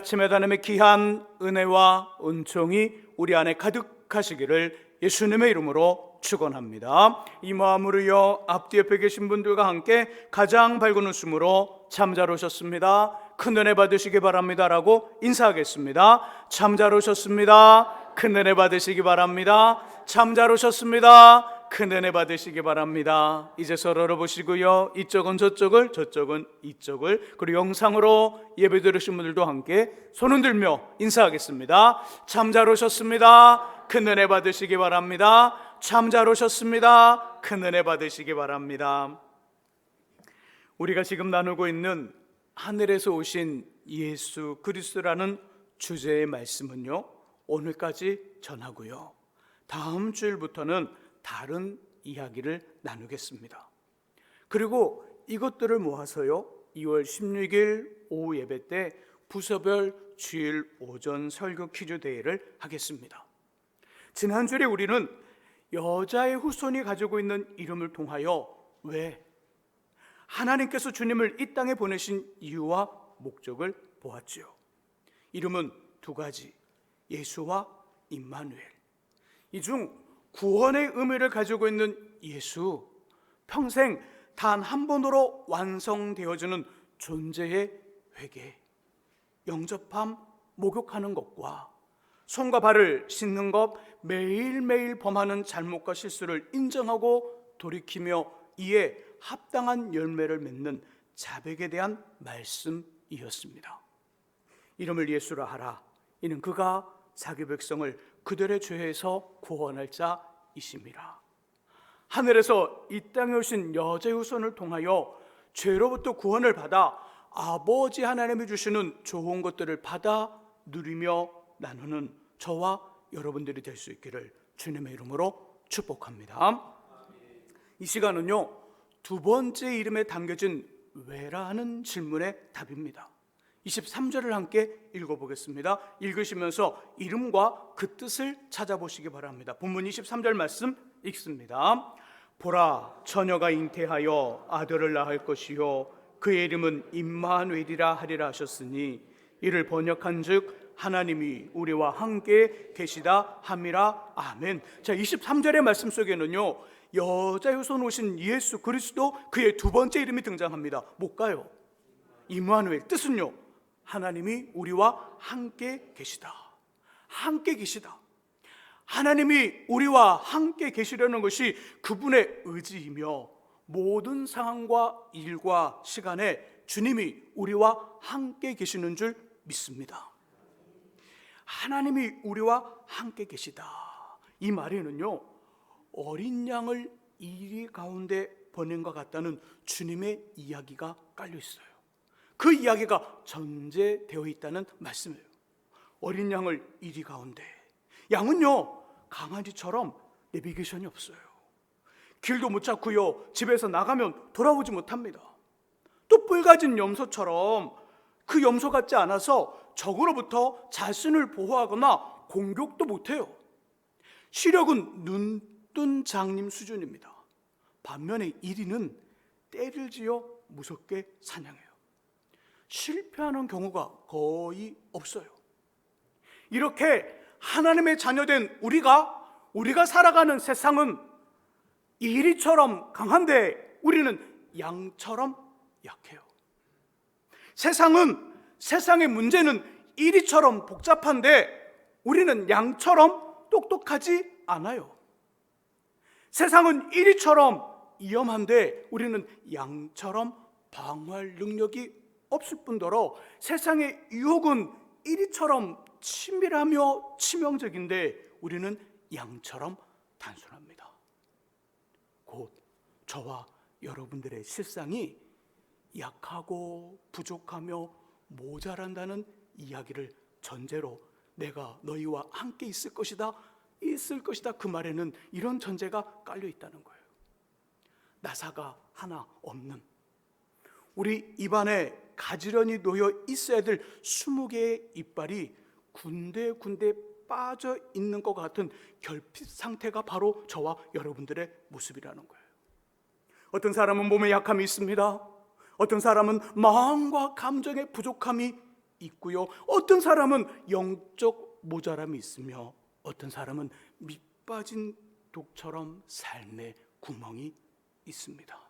아침에 하나님의 귀한 은혜와 은총이 우리 안에 가득하시기를 예수님의 이름으로 축원합니다. 이 마음으로요, 앞뒤 옆에 계신 분들과 함께 가장 밝은 웃음으로 참 잘 오셨습니다, 큰 은혜 받으시기 바랍니다 라고 인사하겠습니다. 참 잘 오셨습니다, 큰 은혜 받으시기 바랍니다. 참 잘 오셨습니다, 큰 은혜 받으시기 바랍니다. 이제 서로를 보시고요, 이쪽은 저쪽을, 저쪽은 이쪽을, 그리고 영상으로 예배 들으신 분들도 함께 손 흔들며 인사하겠습니다. 참 잘 오셨습니다, 큰 은혜 받으시기 바랍니다. 참 잘 오셨습니다, 큰 은혜 받으시기 바랍니다. 우리가 지금 나누고 있는 하늘에서 오신 예수 그리스도라는 주제의 말씀은요, 오늘까지 전하고요, 다음 주일부터는 다른 이야기를 나누겠습니다. 그리고 이것들을 모아서요, 2월 16일 오후 예배 때 부서별 주일 오전 설교 퀴즈 대회를 하겠습니다. 지난주에 우리는 여자의 후손이 가지고 있는 이름을 통하여 왜 하나님께서 주님을 이 땅에 보내신 이유와 목적을 보았지요. 이름은 두 가지, 예수와 임마누엘. 이 중 구원의 의미를 가지고 있는 예수, 평생 단 한 번으로 완성되어지는 존재의 회개, 영접함, 목욕하는 것과 손과 발을 씻는 것, 매일매일 범하는 잘못과 실수를 인정하고 돌이키며 이에 합당한 열매를 맺는 자백에 대한 말씀이었습니다. 이름을 예수라 하라, 이는 그가 자기 백성을 그들의 죄에서 구원할 자이심이라. 하늘에서 이 땅에 오신 여자의 후손을 통하여 죄로부터 구원을 받아 아버지 하나님이 주시는 좋은 것들을 받아 누리며 나누는 저와 여러분들이 될 수 있기를 주님의 이름으로 축복합니다. 이 시간은요, 두 번째 이름에 담겨진 왜라 하는 질문의 답입니다. 23절을 함께 읽어보겠습니다. 읽으시면서 이름과 그 뜻을 찾아보시기 바랍니다. 본문 23절 말씀 읽습니다. 보라, 처녀가 잉태하여 아들을 낳을 것이요 그의 이름은 임마누엘이라 하리라 하셨으니 이를 번역한즉 하나님이 우리와 함께 계시다 함이라. 아멘. 자, 23절의 말씀 속에는요, 여자의 후손 오신 예수 그리스도, 그의 두 번째 이름이 등장합니다. 뭘까요? 임마누엘. 뜻은요, 하나님이 우리와 함께 계시다. 함께 계시다. 하나님이 우리와 함께 계시려는 것이 그분의 의지이며 모든 상황과 일과 시간에 주님이 우리와 함께 계시는 줄 믿습니다. 하나님이 우리와 함께 계시다, 이 말에는요, 어린 양을 이리 가운데 보낸 것 같다는 주님의 이야기가 깔려 있어요. 그 이야기가 전제되어 있다는 말씀이에요. 어린 양을 이리 가운데. 양은요, 강아지처럼 내비게이션이 없어요. 길도 못 찾고요, 집에서 나가면 돌아오지 못합니다. 또 뿔가진 염소처럼 그 염소 같지 않아서 적으로부터 자신을 보호하거나 공격도 못해요. 시력은 눈뜬 장님 수준입니다. 반면에 이리는 떼를 지어 무섭게 사냥해요. 실패하는 경우가 거의 없어요. 이렇게 하나님의 자녀된 우리가 살아가는 세상은 이리처럼 강한데 우리는 양처럼 약해요. 세상의 문제는 이리처럼 복잡한데 우리는 양처럼 똑똑하지 않아요. 세상은 이리처럼 위험한데 우리는 양처럼 방어할 능력이 없을 뿐더러 세상의 유혹은 이리처럼 치밀하며 치명적인데 우리는 양처럼 단순합니다. 곧 저와 여러분들의 실상이 약하고 부족하며 모자란다는 이야기를 전제로 내가 너희와 함께 있을 것이다 그 말에는 이런 전제가 깔려 있다는 거예요. 나사가 하나 없는, 우리 입안에 가지런히 놓여 있어야 될 20개의 이빨이 군데군데 빠져 있는 것 같은 결핍 상태가 바로 저와 여러분들의 모습이라는 거예요. 어떤 사람은 몸에 약함이 있습니다. 어떤 사람은 마음과 감정의 부족함이 있고요. 어떤 사람은 영적 모자람이 있으며 어떤 사람은 밑빠진 독처럼 삶의 구멍이 있습니다.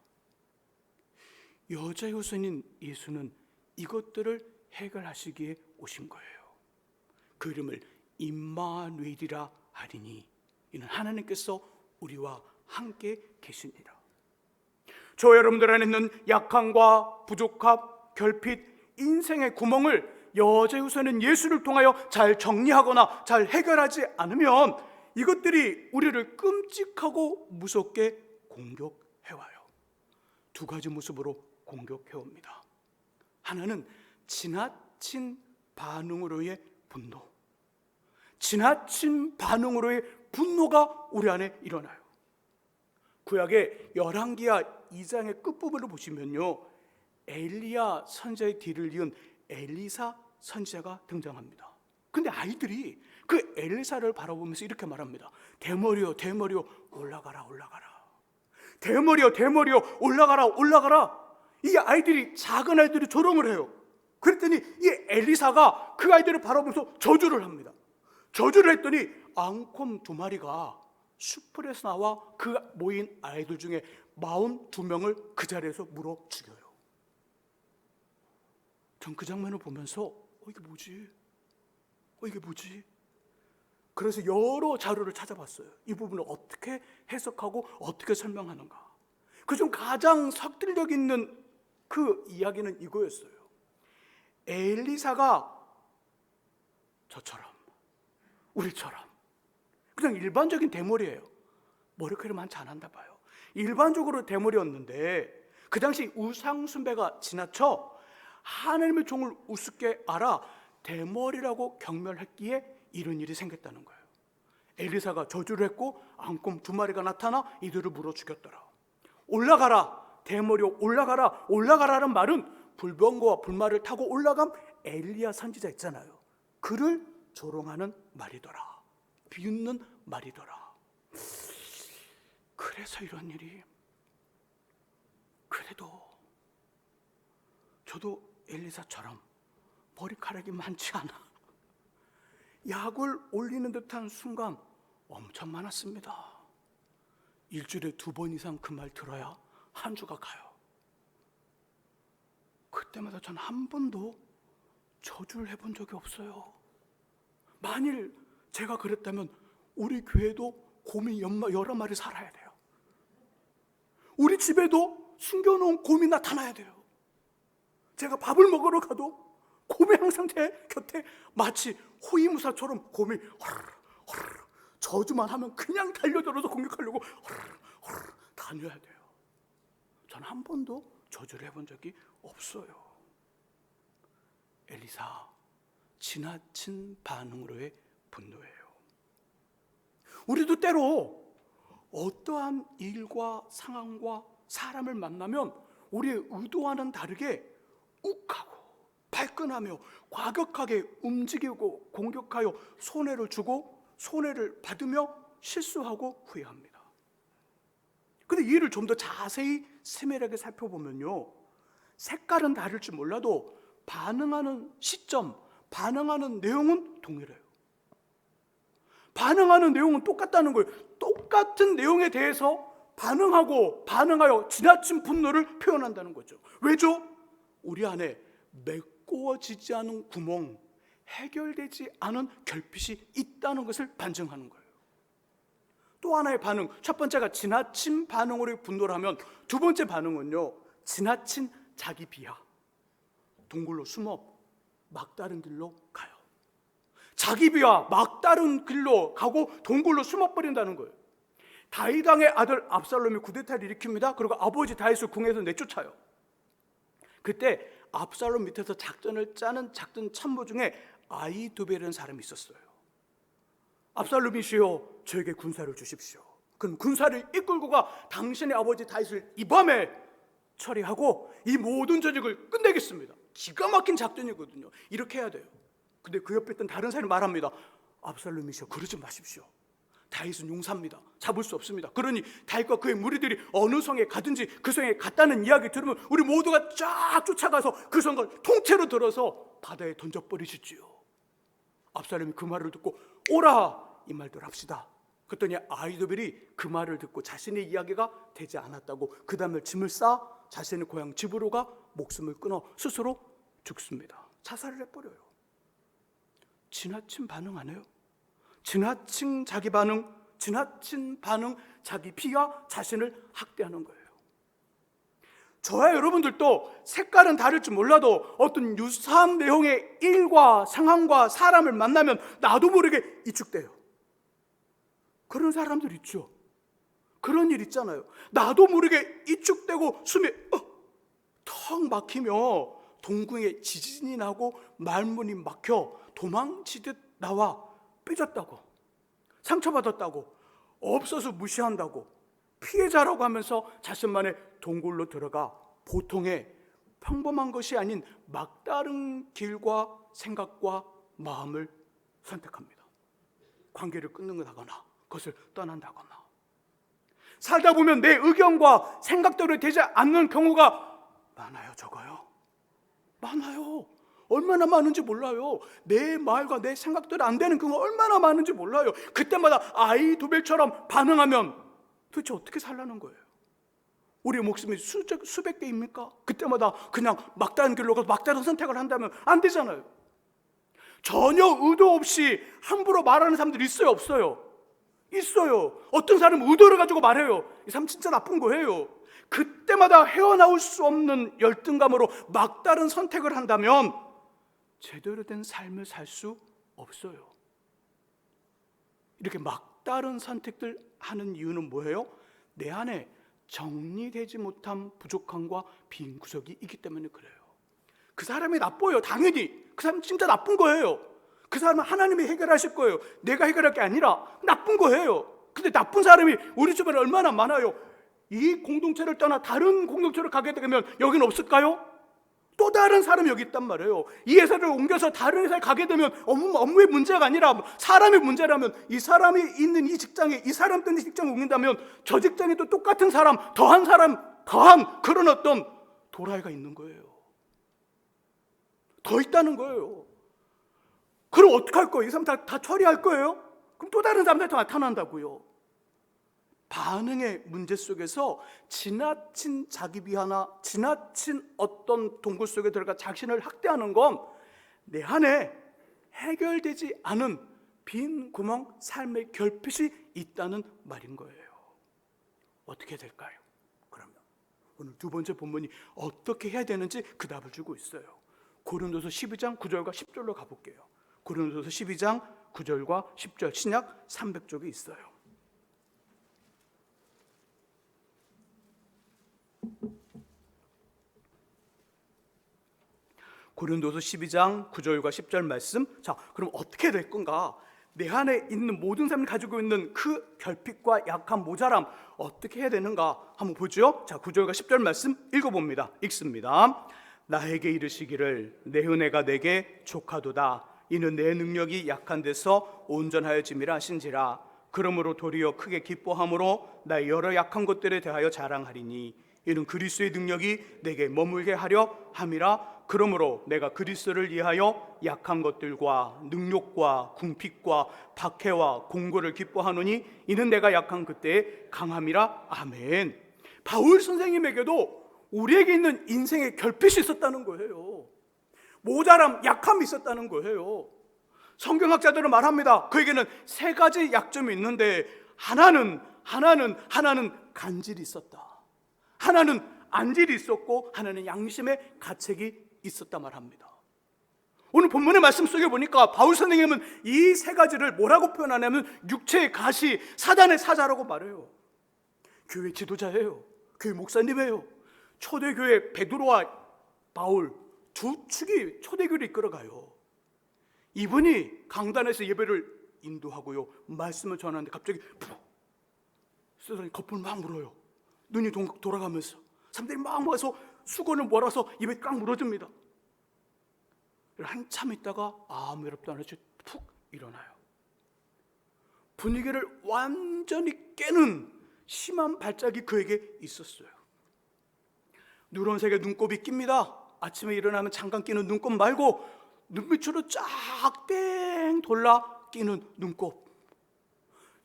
여자 요선인 예수는 이것들을 해결하시기에 오신 거예요. 그 이름을 임마누엘이라 하리니 이는 하나님께서 우리와 함께 계시니라. 저 여러분들 안에 있는 약함과 부족함, 결핍, 인생의 구멍을 여자 요선인 예수를 통하여 잘 정리하거나 잘 해결하지 않으면 이것들이 우리를 끔찍하고 무섭게 공격해와요. 두 가지 모습으로 공격해옵니다. 하나는 지나친 반응으로의 분노. 지나친 반응으로의 분노가 우리 안에 일어나요. 구약의 열왕기하 2장의 끝부분을 보시면요, 엘리야 선지자의 뒤를 이은 엘리사 선지자가 등장합니다. 근데 아이들이 그 엘리사를 바라보면서 이렇게 말합니다. 대머리여 대머리여 올라가라 올라가라. 대머리여 대머리여 올라가라 올라가라. 이 아이들이, 작은 아이들이 조롱을 해요. 그랬더니 이 엘리사가 그 아이들을 바라보면서 저주를 합니다. 저주를 했더니 앙콤 2마리가 숯불에서 나와 그 모인 아이들 중에 42명을 그 자리에서 물어 죽여요. 전 그 장면을 보면서 이게 뭐지? 이게 뭐지? 그래서 여러 자료를 찾아봤어요. 이 부분을 어떻게 해석하고 어떻게 설명하는가. 그중 가장 설득력 있는 그 이야기는 이거였어요. 엘리사가 저처럼, 우리처럼 그냥 일반적인 대머리예요. 머리카락이 많지 않았나 봐요. 일반적으로 대머리였는데 그 당시 우상 숭배가 지나쳐 하나님의 종을 우습게 알아 대머리라고 경멸했기에 이런 일이 생겼다는 거예요. 엘리사가 저주를 했고 앙콤 2마리가 나타나 이들을 물어 죽였더라. 올라가라 대머리 올라가라. 올라가라는 말은 불병거와 불말을 타고 올라간 엘리야 선지자 있잖아요. 그를 조롱하는 말이더라. 비웃는 말이더라. 그래서 이런 일이. 그래도 저도 엘리사처럼 머리카락이 많지 않아. 약을 올리는 듯한 순간 엄청 많았습니다. 일주일에 2번 이상 그 말 들어야 한 주가 가요. 그때마다 전 한 번도 저주를 해본 적이 없어요. 만일 제가 그랬다면 우리 교회도 곰이 여러 마리 살아야 돼요. 우리 집에도 숨겨놓은 곰이 나타나야 돼요. 제가 밥을 먹으러 가도 곰이 항상 제 곁에 마치 호위무사처럼 곰이 허르르 저주만 하면 그냥 달려들어서 공격하려고 허르르 다녀야 돼요. 전 한 번도 저주를 해본 적이 없어요. 엘리사, 지나친 반응으로의 분노예요. 우리도 때로 어떠한 일과 상황과 사람을 만나면 우리의 의도와는 다르게 욱하고 발끈하며 과격하게 움직이고 공격하여 손해를 주고 손해를 받으며 실수하고 후회합니다. 근데 이 일을 좀 더 자세히 세밀하게 살펴보면요, 색깔은 다를지 몰라도 반응하는 시점, 반응하는 내용은 동일해요. 반응하는 내용은 똑같다는 거예요. 똑같은 내용에 대해서 반응하여 지나친 분노를 표현한다는 거죠. 왜죠? 우리 안에 메꿔지지 않은 구멍, 해결되지 않은 결핍이 있다는 것을 반증하는 거예요. 또 하나의 반응, 첫 번째가 지나친 반응으로 분노를 하면 두 번째 반응은요, 지나친 자기 비하. 동굴로 숨어 막다른 길로 가요. 자기 비하, 막다른 길로 가고 동굴로 숨어버린다는 거예요. 다윗 왕의 아들 압살롬이 쿠데타를 일으킵니다. 그리고 아버지 다윗을 궁에서 내쫓아요. 그때 압살롬 밑에서 작전을 짜는 작전 참모 중에 아히도벨이라는 사람이 있었어요. 압살롬이시여, 저에게 군사를 주십시오. 그럼 군사를 이끌고 가 당신의 아버지 다윗을 이 밤에 처리하고 이 모든 전쟁을 끝내겠습니다. 기가 막힌 작전이거든요. 이렇게 해야 돼요. 근데 그 옆에 있던 다른 사람이 말합니다. 압살롬이시여, 그러지 마십시오. 다윗은 용사입니다. 잡을 수 없습니다. 그러니 다윗과 그의 무리들이 어느 성에 가든지 그 성에 갔다는 이야기 들으면 우리 모두가 쫙 쫓아가서 그 성을 통째로 들어서 바다에 던져버리시지요. 압살롬이 그 말을 듣고 오라 이 말들 합시다. 그랬더니 아히도벨이 그 말을 듣고 자신의 이야기가 되지 않았다고 그 다음에 짐을 싸 자신의 고향 집으로 가 목숨을 끊어 스스로 죽습니다. 자살을 해버려요. 지나친 반응 안 해요? 지나친 자기 반응, 지나친 반응, 자기 피와 자신을 학대하는 거예요. 저와 여러분들도 색깔은 다를지 몰라도 어떤 유사한 내용의 일과 상황과 사람을 만나면 나도 모르게 이축돼요. 그런 사람들 있죠. 그런 일 있잖아요. 나도 모르게 이축되고 숨이 턱 막히며 동궁에 지진이 나고 말문이 막혀 도망치듯 나와 삐졌다고, 상처받았다고, 없어서 무시한다고, 피해자라고 하면서 자신만의 동굴로 들어가 보통의 평범한 것이 아닌 막다른 길과 생각과 마음을 선택합니다. 관계를 끊는다거나 그것을 떠난다거나. 살다 보면 내 의견과 생각대로 되지 않는 경우가 많아요. 적어요? 많아요. 얼마나 많은지 몰라요. 내 말과 내 생각대로 안 되는 경우가 얼마나 많은지 몰라요. 그때마다 아히도벨처럼 반응하면 도대체 어떻게 살라는 거예요? 우리의 목숨이 수백 개입니까? 그때마다 그냥 막다른 길로 가서 막다른 선택을 한다면 안 되잖아요. 전혀 의도 없이 함부로 말하는 사람들이 있어요? 없어요? 있어요. 어떤 사람은 의도를 가지고 말해요. 이 사람 진짜 나쁜 거예요. 그때마다 헤어나올 수 없는 열등감으로 막다른 선택을 한다면 제대로 된 삶을 살 수 없어요. 이렇게 막다른 선택들 하는 이유는 뭐예요? 내 안에 정리되지 못한 부족함과 빈 구석이 있기 때문에 그래요. 그 사람이 나빠요. 당연히 그 사람 진짜 나쁜 거예요. 그 사람은 하나님이 해결하실 거예요. 내가 해결할 게 아니라 나쁜 거예요. 근데 나쁜 사람이 우리 주변에 얼마나 많아요. 이 공동체를 떠나 다른 공동체로 가게 되면 여기는 없을까요? 또 다른 사람이 여기 있단 말이에요. 이 회사를 옮겨서 다른 회사에 가게 되면 업무의 문제가 아니라 사람의 문제라면 이 사람이 있는 이 직장에 이 사람 때문에 직장을 옮긴다면 저 직장에도 똑같은 사람, 더한 그런 어떤 도라이가 있는 거예요. 더 있다는 거예요. 그럼 어떻게 할 거예요? 이 사람 다 처리할 거예요? 그럼 또 다른 사람들이 더 나타난다고요. 반응의 문제 속에서 지나친 자기 비하나 지나친 어떤 동굴 속에 들어가 자신을 학대하는 건 내 안에 해결되지 않은 빈 구멍, 삶의 결핍이 있다는 말인 거예요. 어떻게 될까요? 그러면 오늘 두 번째 본문이 어떻게 해야 되는지 그 답을 주고 있어요. 고린도서 12장 9절과 10절로 가볼게요. 고린도서 12장 9절과 10절 신약 300쪽에 있어요. 고린도서 12장 9절과 10절 말씀. 자, 그럼 어떻게 될 건가? 내 안에 있는 모든 사람이 가지고 있는 그 결핍과 약한 모자람 어떻게 해야 되는가? 한번 보죠. 자, 9절과 10절 말씀 읽어봅니다. 읽습니다. 나에게 이르시기를 내 은혜가 내게 족하도다. 이는 내 능력이 약한 데서 온전하여짐이라 하신지라. 그러므로 도리어 크게 기뻐함으로 나의 여러 약한 것들에 대하여 자랑하리니 이는 그리스도의 능력이 내게 머물게 하려 함이라. 그러므로 내가 그리스도를 위하여 약한 것들과 능욕과 궁핍과 박해와 공고를 기뻐하노니 이는 내가 약한 그때의 강함이라. 아멘. 바울 선생님에게도 우리에게 있는 인생의 결핍이 있었다는 거예요. 모자람, 약함이 있었다는 거예요. 성경학자들은 말합니다. 그에게는 세 가지 약점이 있는데 하나는 간질이 있었다. 하나는 안질이 있었고 하나는 양심의 가책이 있었다 말합니다. 오늘 본문의 말씀 속에 보니까 바울 선생님은 이 세 가지를 뭐라고 표현하냐면 육체의 가시, 사단의 사자라고 말해요. 교회 지도자예요. 교회 목사님이에요. 초대교회 베드로와 바울 두 축이 초대교회를 이끌어가요. 이분이 강단에서 예배를 인도하고요, 말씀을 전하는데 갑자기 푹 쓰더니 거품을 막 물어요. 눈이 돌아가면서 사람들이 막 모아서 수건을 몰아서 입에 꽉 물어줍니다. 한참 있다가 아무 일 없다는 듯이 푹 일어나요. 분위기를 완전히 깨는 심한 발작이 그에게 있었어요. 누런색의 눈곱이 낍니다. 아침에 일어나면 잠깐 끼는 눈곱 말고 눈밑으로 쫙 뺑 돌라 끼는 눈곱.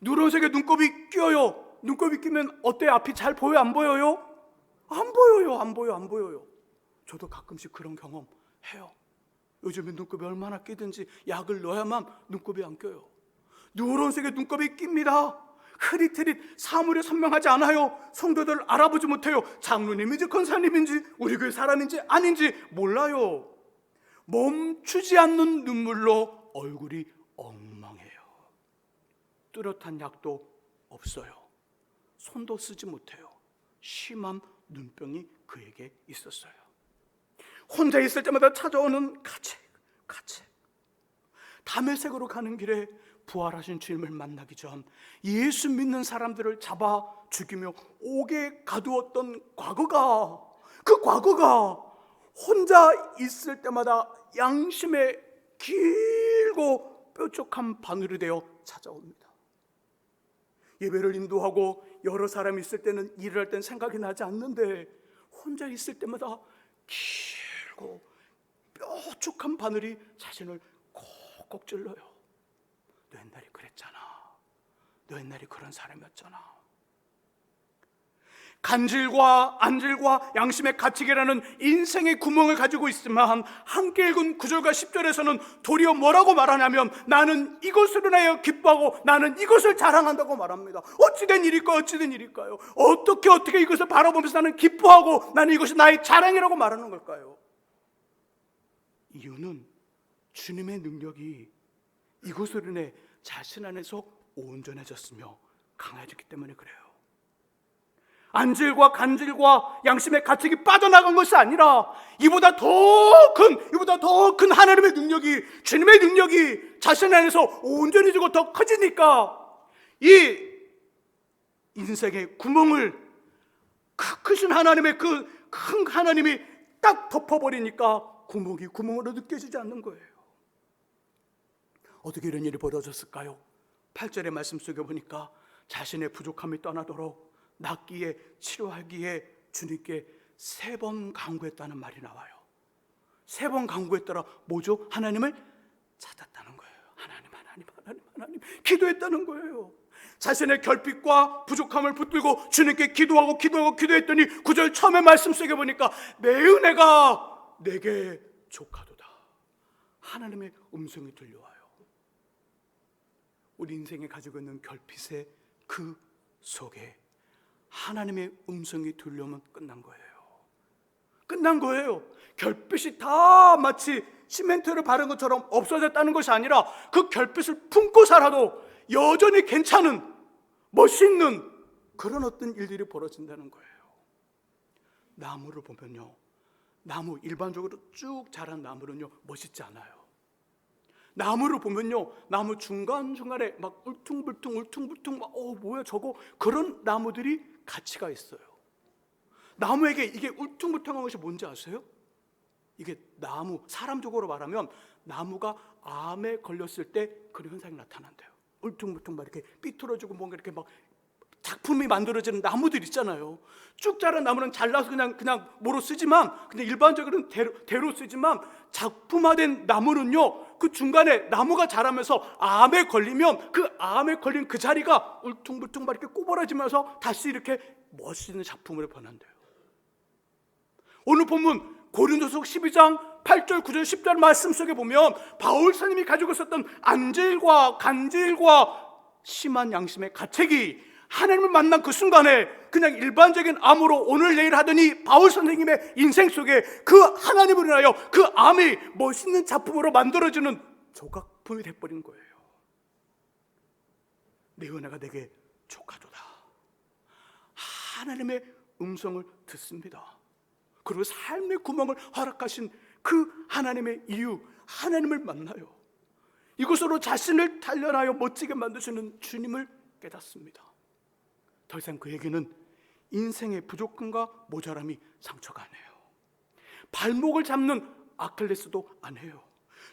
누런색의 눈곱이 끼어요. 눈곱이 끼면 어때요? 앞이 잘 보여요? 안 보여요? 안 보여요. 안 보여요. 저도 가끔씩 그런 경험 해요. 요즘에 눈곱이 얼마나 끼든지 약을 넣어야만 눈곱이 안 껴요. 누런색의 눈곱이 낍니다. 흐릿흐릿 사물이 선명하지 않아요. 성도들 알아보지 못해요. 장로님인지 권사님인지 우리 교회 사람인지 아닌지 몰라요. 멈추지 않는 눈물로 얼굴이 엉망해요. 뚜렷한 약도 없어요. 손도 쓰지 못해요. 심한 눈병이 그에게 있었어요. 혼자 있을 때마다 찾아오는 가책. 다메섹으로 가는 길에 부활하신 주님을 만나기 전 예수 믿는 사람들을 잡아 죽이며 옥에 가두었던 그 과거가 혼자 있을 때마다 양심의 길고 뾰족한 바늘이 되어 찾아옵니다. 예배를 인도하고 여러 사람이 있을 때는 일을 할 땐 생각이 나지 않는데 혼자 있을 때마다 길고 뾰족한 바늘이 자신을 콕콕 찔러요. 너 옛날에 그랬잖아. 너 옛날에 그런 사람이었잖아. 간질과 안질과 양심의 가치계라는 인생의 구멍을 가지고 있지만 함께 읽은 9절과 10절에서는 도리어 뭐라고 말하냐면 나는 이것으로 인하여 기뻐하고 나는 이것을 자랑한다고 말합니다. 어찌된 일일까요? 어떻게 이것을 바라보면서 나는 기뻐하고 나는 이것이 나의 자랑이라고 말하는 걸까요? 이유는 주님의 능력이 이것으로 인해 자신 안에서 온전해졌으며 강해졌기 때문에 그래요. 안질과 간질과 양심의 가책이 빠져나간 것이 아니라 이보다 더 큰 하나님의 능력이, 주님의 능력이 자신 안에서 온전해지고 더 커지니까 이 인생의 구멍을 크신 하나님의 그 큰 하나님이 딱 덮어버리니까 구멍이 구멍으로 느껴지지 않는 거예요. 어떻게 이런 일이 벌어졌을까요? 8절의 말씀 속에 보니까 자신의 부족함이 떠나도록 낫기에 치료하기에 주님께 3번 간구했다는 말이 나와요. 3번 간구했더라. 뭐죠? 하나님을 찾았다는 거예요. 하나님 기도했다는 거예요. 자신의 결핍과 부족함을 붙들고 주님께 기도했더니 9절 처음에 말씀 속에 보니까 내 은혜가 내게 족하도다. 하나님의 음성이 들려와요. 우리 인생에 가지고 있는 결핍의 그 속에 하나님의 음성이 들려오면 끝난 거예요. 결핍이 다 마치 시멘트를 바른 것처럼 없어졌다는 것이 아니라 그 결핍을 품고 살아도 여전히 괜찮은, 멋있는 그런 어떤 일들이 벌어진다는 거예요. 나무를 보면요, 일반적으로 쭉 자란 나무는요 멋있지 않아요. 나무를 보면요, 나무 중간중간에 막 울퉁불퉁 막 뭐야 저거, 그런 나무들이 가치가 있어요. 나무에게 이게 울퉁불퉁한 것이 뭔지 아세요? 이게 사람적으로 말하면 나무가 암에 걸렸을 때 그런 현상이 나타난대요. 울퉁불퉁 막 이렇게 삐뚤어지고 뭔가 이렇게 막 작품이 만들어지는 나무들 있잖아요. 쭉 자란 나무는 잘라서 그냥 뭐로 쓰지만, 그냥 일반적으로는 대로 쓰지만, 작품화된 나무는요, 그 중간에 나무가 자라면서 암에 걸리면 그 암에 걸린 그 자리가 울퉁불퉁 막 이렇게 꼬부라지면서 다시 이렇게 멋있는 작품으로 변한대요. 오늘 본문 고린도서 12장 8절, 9절, 10절 말씀 속에 보면 바울 선생님이 가지고 있었던 안질과 간질과 심한 양심의 가책이 하나님을 만난 그 순간에 그냥 일반적인 암으로 오늘 내일 하더니 바울 선생님의 인생 속에 그 하나님을 인하여 그 암이 멋있는 작품으로 만들어지는 조각품이 돼버린 거예요. 내 은혜가 내게 족하도다. 하나님의 음성을 듣습니다. 그리고 삶의 구멍을 허락하신 그 하나님의 이유, 하나님을 만나요. 이것으로 자신을 단련하여 멋지게 만드시는 주님을 깨닫습니다. 더 이상 그에게는 인생의 부족함과 모자람이 상처가 안 해요. 발목을 잡는 아킬레스도 안 해요.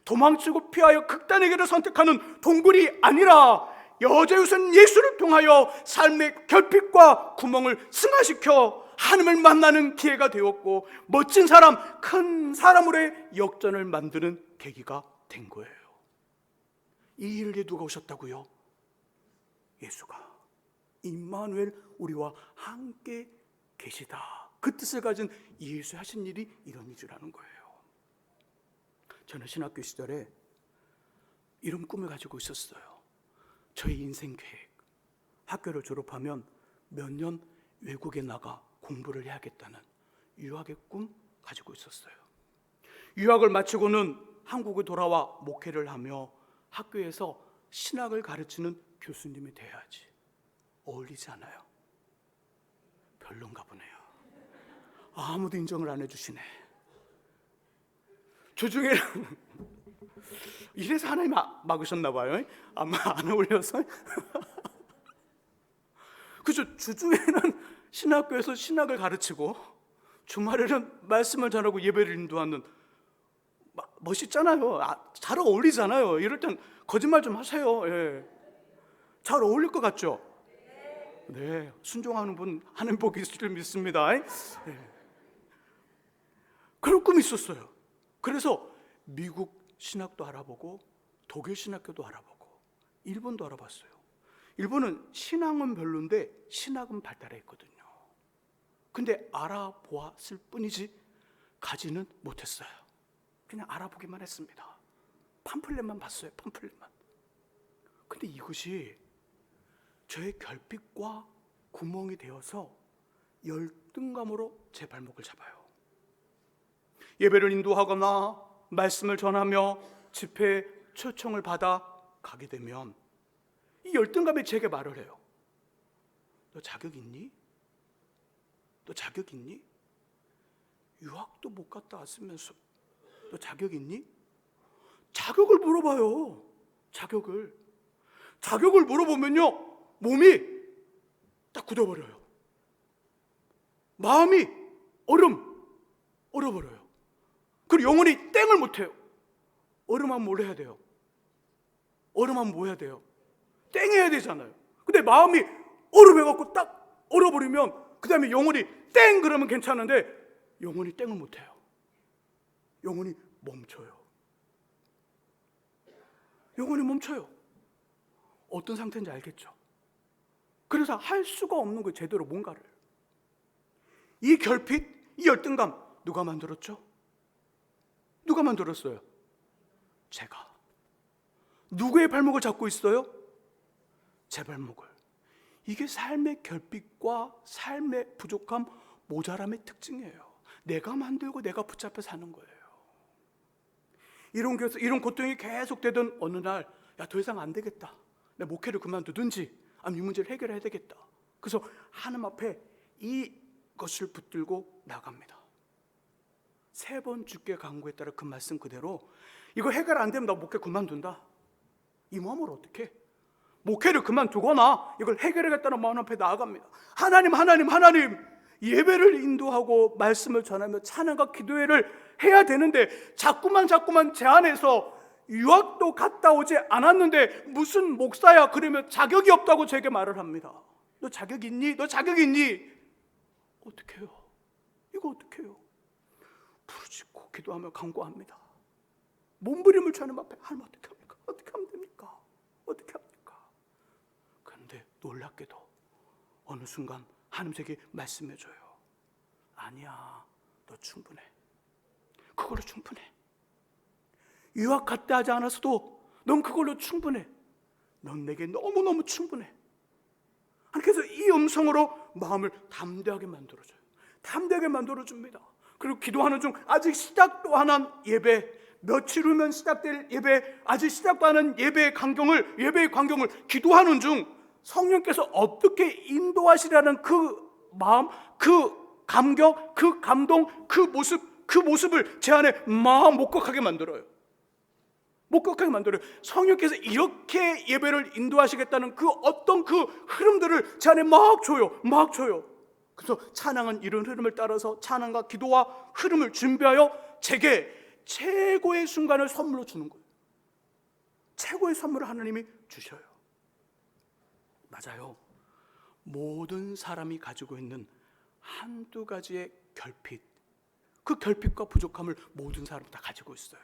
도망치고 피하여 극단의 길을 선택하는 동굴이 아니라 여자유선 예수를 통하여 삶의 결핍과 구멍을 승화시켜 하나님을 만나는 기회가 되었고, 멋진 사람, 큰 사람으로의 역전을 만드는 계기가 된 거예요. 이 일에 누가 오셨다고요? 예수가. 임마누엘, 우리와 함께 계시다. 그 뜻을 가진 예수 하신 일이 이런 일이라는 거예요. 저는 신학교 시절에 이런 꿈을 가지고 있었어요. 저의 인생 계획, 학교를 졸업하면 몇 년 외국에 나가 공부를 해야겠다는 유학의 꿈 가지고 있었어요. 유학을 마치고는 한국에 돌아와 목회를 하며 학교에서 신학을 가르치는 교수님이 돼야지. 어울리지 않아요? 별론가 보네요. 아무도 인정을 안 해주시네. 주중에는 이래서 하나님 막으셨나 봐요. 아마 안 어울려서. 그죠? 주중에는 신학교에서 신학을 가르치고 주말에는 말씀을 전하고 예배를 인도하는, 멋있잖아요. 잘 어울리잖아요. 이럴 땐 거짓말 좀 하세요. 예. 잘 어울릴 것 같죠? 네, 순종하는 분 하는 복이 있을 줄 믿습니다. 네. 그런 꿈이 있었어요. 그래서 미국 신학도 알아보고 독일 신학교도 알아보고 일본도 알아봤어요. 일본은 신앙은 별론데 신학은 발달해 있거든요. 근데 알아보았을 뿐이지 가지는 못했어요. 그냥 알아보기만 했습니다. 팜플렛만 봤어요. 팜플렛만. 근데 이것이 저의 결핍과 구멍이 되어서 열등감으로 제 발목을 잡아요. 예배를 인도하거나 말씀을 전하며 집회 초청을 받아 가게 되면 이 열등감이 제게 말을 해요. 너 자격 있니? 너 자격 있니? 유학도 못 갔다 왔으면서 너 자격 있니? 자격을 물어봐요. 자격을 물어보면요, 몸이 딱 굳어버려요. 마음이 얼어버려요. 그리고 영혼이 땡을 못해요. 얼음하면 뭘 해야 돼요? 얼음하면 뭐 해야 돼요? 땡해야 되잖아요. 근데 마음이 얼음해갖고 딱 얼어버리면 그 다음에 영혼이 땡 그러면 괜찮은데 영혼이 땡을 못해요. 영혼이 멈춰요. 어떤 상태인지 알겠죠? 그래서 할 수가 없는 거예요. 제대로 뭔가를. 이 결핍, 이 열등감 누가 만들었죠? 누가 만들었어요? 제가. 누구의 발목을 잡고 있어요? 제 발목을. 이게 삶의 결핍과 삶의 부족함, 모자람의 특징이에요. 내가 만들고 내가 붙잡혀 사는 거예요. 이런 고통이 계속되던 어느 날, 야, 더 이상 안 되겠다. 내 목회를 그만두든지 아니면 이 문제를 해결해야 되겠다. 그래서 하나님 앞에 이것을 붙들고 나갑니다. 3번 주께 간구했다라 그 말씀 그대로, 이거 해결 안 되면 나 목회 그만둔다. 이 마음으로 어떻게? 목회를 그만두거나 이걸 해결하겠다는 마음 앞에 나아갑니다. 하나님, 예배를 인도하고 말씀을 전하며 찬양과 기도회를 해야 되는데 자꾸만 제 안에서 유학도 갔다 오지 않았는데 무슨 목사야 그러면 자격이 없다고 제게 말을 합니다. 너 자격 있니? 어떻게 해요? 이거 어떻게 해요? 부르짖고 기도하며 간구합니다. 몸부림을 주하는 앞에, 하나님 어떻게 합니까? 어떻게 하면 됩니까? 그런데 놀랍게도 어느 순간 하나님 제게 말씀해줘요. 아니야, 너 충분해. 그걸로 충분해. 유학 갔다 하지 않았어도 넌 그걸로 충분해. 넌 내게 너무너무 충분해. 그래서 이 음성으로 마음을 담대하게 만들어줘요. 담대하게 만들어줍니다. 그리고 기도하는 중 아직 시작도 안 한 예배, 며칠 후면 시작될 예배, 아직 시작도 안 한 예배의 광경을 기도하는 중 성령께서 어떻게 인도하시라는 그 마음, 그 감격, 그 감동, 그 모습을 제 안에 목격하게 만들어요. 성령께서 이렇게 예배를 인도하시겠다는 그 어떤 그 흐름들을 제 안에 막 줘요. 그래서 찬양은 이런 흐름을 따라서 찬양과 기도와 흐름을 준비하여 제게 최고의 순간을 선물로 주는 거예요. 최고의 선물을 하나님이 주셔요. 맞아요. 모든 사람이 가지고 있는 한두 가지의 결핍, 그 결핍과 부족함을 모든 사람이 다 가지고 있어요.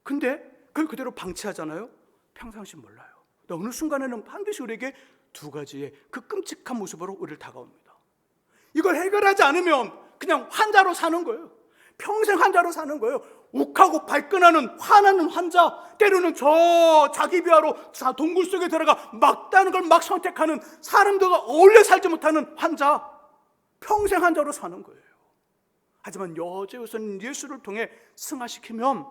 근데 그걸 그대로 방치하잖아요. 평상시 몰라요. 어느 순간에는 반드시 우리에게 두 가지의 그 끔찍한 모습으로 우리를 다가옵니다. 이걸 해결하지 않으면 그냥 환자로 사는 거예요. 평생 환자로 사는 거예요. 욱하고 발끈하는 화나는 환자, 때로는 저 자기 비하로 동굴 속에 들어가 막다는 걸 막 선택하는, 사람들과 어울려 살지 못하는 환자, 평생 환자로 사는 거예요. 하지만 여제우선 예수를 통해 승화시키면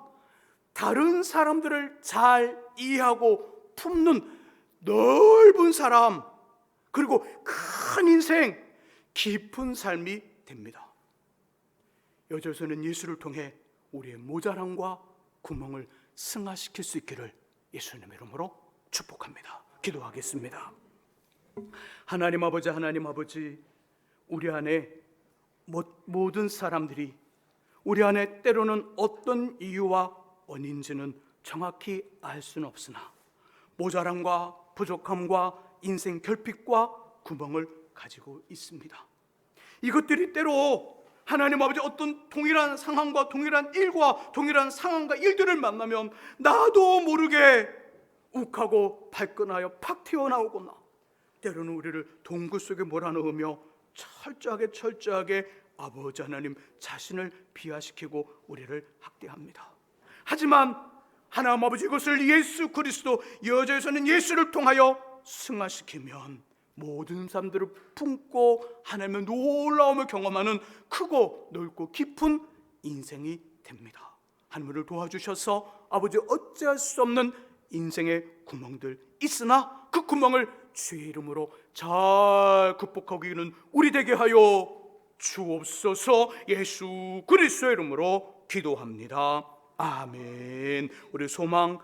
다른 사람들을 잘 이해하고 품는 넓은 사람, 그리고 큰 인생, 깊은 삶이 됩니다. 여제우선은 예수를 통해 우리의 모자람과 구멍을 승화시킬 수 있기를 예수님의 이름으로 축복합니다. 기도하겠습니다. 하나님 아버지, 우리 안에 모든 사람들이, 우리 안에 때로는 어떤 이유와 원인지는 정확히 알 수는 없으나 모자람과 부족함과 인생 결핍과 구멍을 가지고 있습니다. 이것들이 때로 하나님 아버지 어떤 동일한 상황과 동일한 일과 동일한 상황과 일들을 만나면 나도 모르게 욱하고 발끈하여 팍 튀어나오거나, 때로는 우리를 동굴 속에 몰아넣으며 철저하게 아버지 하나님 자신을 비하시키고 우리를 학대합니다. 하지만 하나님 아버지, 이것을 예수 그리스도, 여자에서는 예수를 통하여 승화시키면 모든 사람들을 품고 하나님의 놀라움을 경험하는 크고 넓고 깊은 인생이 됩니다. 하나님을 도와주셔서 아버지, 어찌할 수 없는 인생의 구멍들 있으나 그 구멍을 주의 이름으로 잘 극복하기는 우리 되게 하여 주옵소서. 예수 그리스도의 이름으로 기도합니다. 아멘. 우리 소망